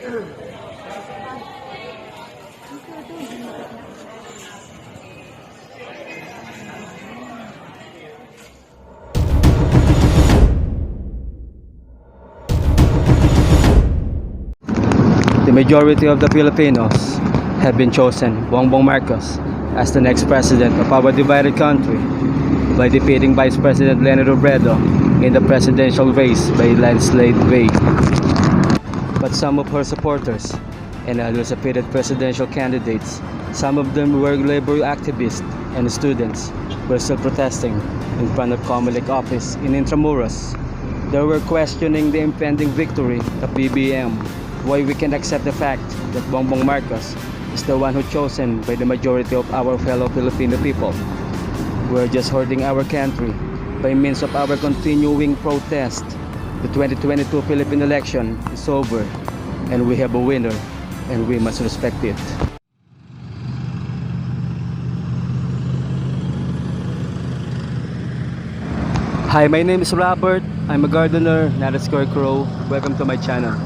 The majority of the Filipinos have been chosen Bongbong Marcos as the next president of our divided country by defeating Vice President Leni Robredo in the presidential race by landslide way. But some of her supporters and other supported presidential candidates, some of them were labor activists and students, were still protesting in front of Comelec office in Intramuros. They were questioning the impending victory of BBM, why we can accept the fact that Bongbong Marcos is the one who chosen by the majority of our fellow Filipino people. We're just hoarding our country by means of our continuing protest. The 2022 Philippine election is over and we have a winner and we must respect it. Hi, my name is Robert. I'm a gardener, not a scarecrow. Welcome to my channel.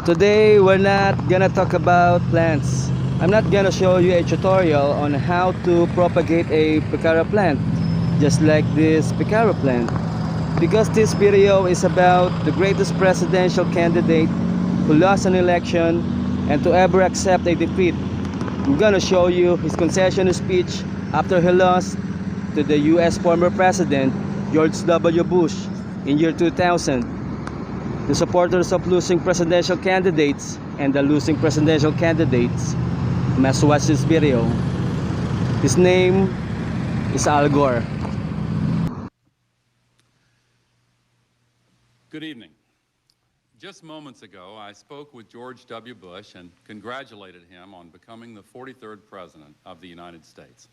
Today we're not gonna talk about plants. I'm not gonna show you a tutorial on how to propagate a pecaro plant, just like this pecaro plant, because this video is about the greatest presidential candidate who lost an election and to ever accept a defeat. I'm gonna show you his concession speech after he lost to the US former president George W. Bush in year 2000. The supporters of losing presidential candidates and the losing presidential candidates must watch this video. His name is Gore. Good evening. Just moments ago, I spoke with George W. Bush and congratulated him on becoming the 43rd President of the United States.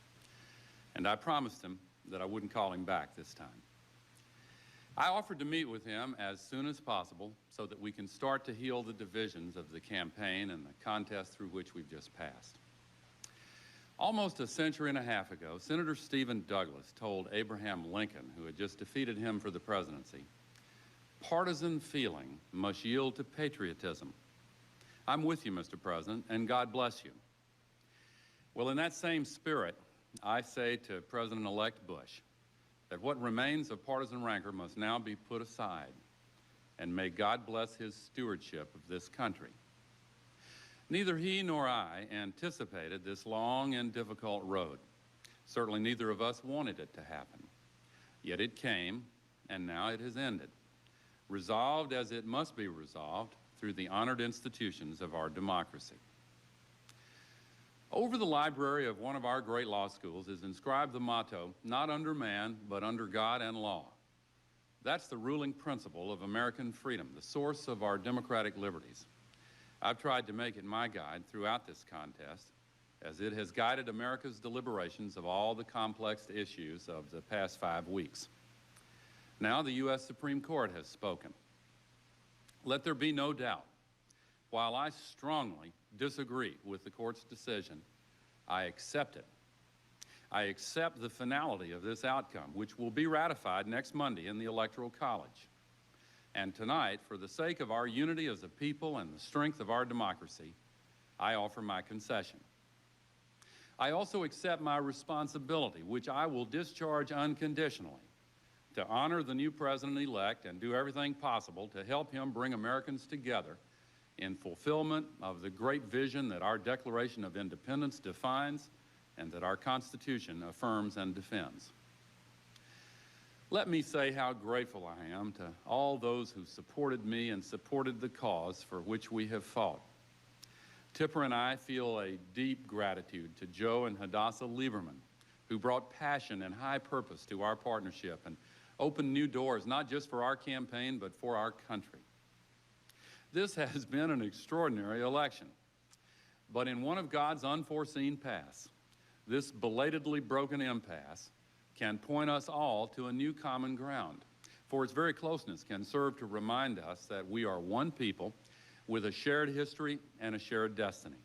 And I promised him that I wouldn't call him back this time. I offered to meet with him as soon as possible so that we can start to heal the divisions of the campaign and the contest through which we've just passed. Almost a century and a half ago, Senator Stephen Douglas told Abraham Lincoln, who had just defeated him for the presidency, "Partisan feeling must yield to patriotism." I'm with you, Mr. President, and God bless you. Well, in that same spirit, I say to President-elect Bush that what remains of partisan rancor must now be put aside, and may God bless his stewardship of this country. Neither he nor I anticipated this long and difficult road. Certainly neither of us wanted it to happen. Yet it came, and now it has ended, resolved as it must be resolved through the honored institutions of our democracy. Over the library of one of our great law schools is inscribed the motto, "Not under man, but under God and law." That's the ruling principle of American freedom, the source of our democratic liberties. I've tried to make it my guide throughout this contest, as it has guided America's deliberations of all the complex issues of the past 5 weeks. Now the U.S. Supreme Court has spoken. Let there be no doubt, while I strongly disagree with the court's decision, I accept it. I accept the finality of this outcome, which will be ratified next Monday in the Electoral College. And tonight, for the sake of our unity as a people and the strength of our democracy, I offer my concession. I also accept my responsibility, which I will discharge unconditionally, to honor the new president-elect and do everything possible to help him bring Americans together in fulfillment of the great vision that our Declaration of Independence defines and that our Constitution affirms and defends. Let me say how grateful I am to all those who supported me and supported the cause for which we have fought. Tipper and I feel a deep gratitude to Joe and Hadassah Lieberman, who brought passion and high purpose to our partnership and opened new doors, not just for our campaign, but for our country. This has been an extraordinary election, but in one of God's unforeseen paths, this belatedly broken impasse can point us all to a new common ground, for its very closeness can serve to remind us that we are one people with a shared history and a shared destiny.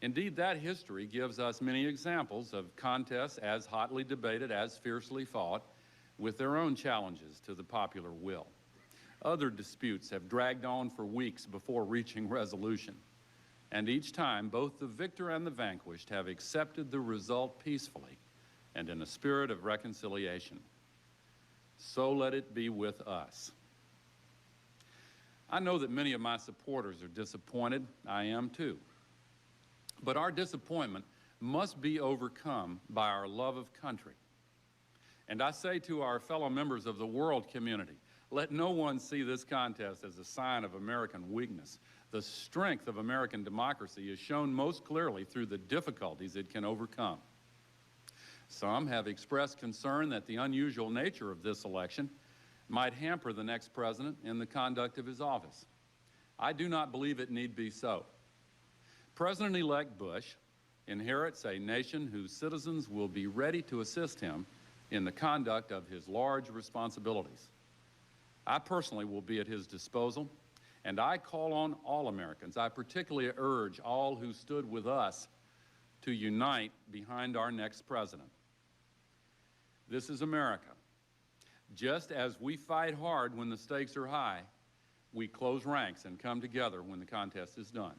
Indeed, that history gives us many examples of contests as hotly debated, as fiercely fought, with their own challenges to the popular will. Other disputes have dragged on for weeks before reaching resolution. And each time, both the victor and the vanquished have accepted the result peacefully and in a spirit of reconciliation. So let it be with us. I know that many of my supporters are disappointed. I am too. But our disappointment must be overcome by our love of country. And I say to our fellow members of the world community, let no one see this contest as a sign of American weakness. The strength of American democracy is shown most clearly through the difficulties it can overcome. Some have expressed concern that the unusual nature of this election might hamper the next president in the conduct of his office. I do not believe it need be so. President-elect Bush inherits a nation whose citizens will be ready to assist him in the conduct of his large responsibilities. I personally will be at his disposal, and I call on all Americans. I particularly urge all who stood with us to unite behind our next president. This is America. Just as we fight hard when the stakes are high, we close ranks and come together when the contest is done.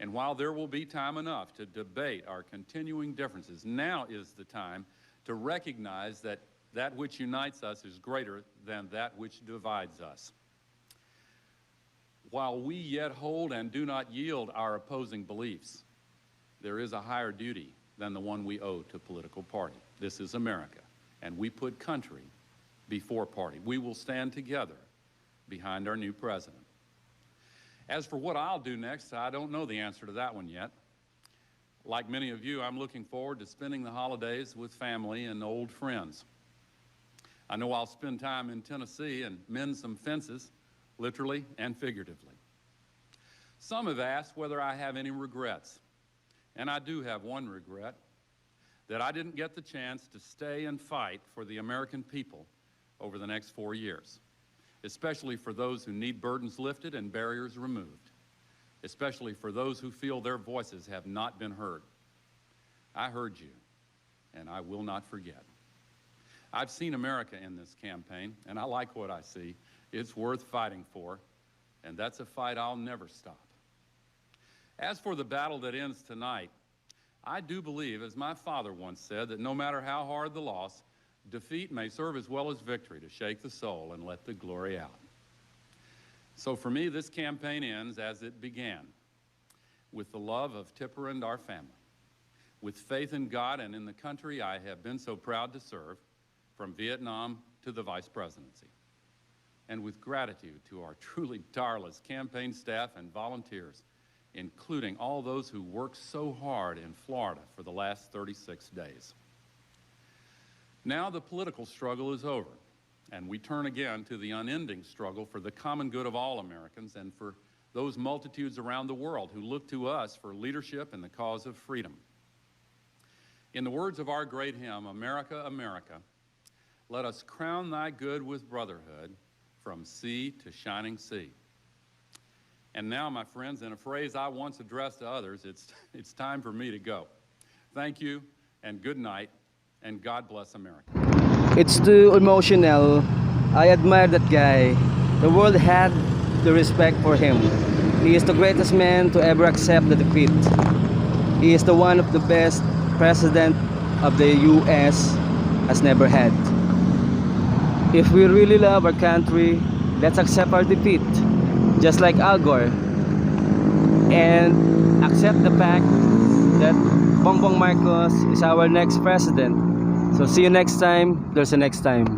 And while there will be time enough to debate our continuing differences, now is the time to recognize that that which unites us is greater than that which divides us. While we yet hold and do not yield our opposing beliefs, there is a higher duty than the one we owe to political party. This is America, and we put country before party. We will stand together behind our new president. As for what I'll do next, I don't know the answer to that one yet. Like many of you, I'm looking forward to spending the holidays with family and old friends. I know I'll spend time in Tennessee and mend some fences, literally and figuratively. Some have asked whether I have any regrets, and I do have one regret, that I didn't get the chance to stay and fight for the American people over the next 4 years, especially for those who need burdens lifted and barriers removed, especially for those who feel their voices have not been heard. I heard you, and I will not forget. I've seen America in this campaign, and I like what I see. It's worth fighting for, and that's a fight I'll never stop. As for the battle that ends tonight, I do believe, as my father once said, that no matter how hard the loss, defeat may serve as well as victory to shake the soul and let the glory out. So for me, this campaign ends as it began, with the love of Tipper and our family, with faith in God and in the country I have been so proud to serve, from Vietnam to the vice presidency, and with gratitude to our truly tireless campaign staff and volunteers, including all those who worked so hard in Florida for the last 36 days. Now the political struggle is over, and we turn again to the unending struggle for the common good of all Americans and for those multitudes around the world who look to us for leadership in the cause of freedom. In the words of our great hymn, America, America, let us crown thy good with brotherhood from sea to shining sea. And now, my friends, in a phrase I once addressed to others, it's time for me to go. Thank you, and good night, and God bless America. It's too emotional. I admire that guy. The world had the respect for him. He is the greatest man to ever accept the defeat. He is the one of the best president of the U.S. has never had. If we really love our country, let's accept our defeat, just like Al Gore, and accept the fact that Bongbong Marcos is our next president. So see you next time. There's a next time.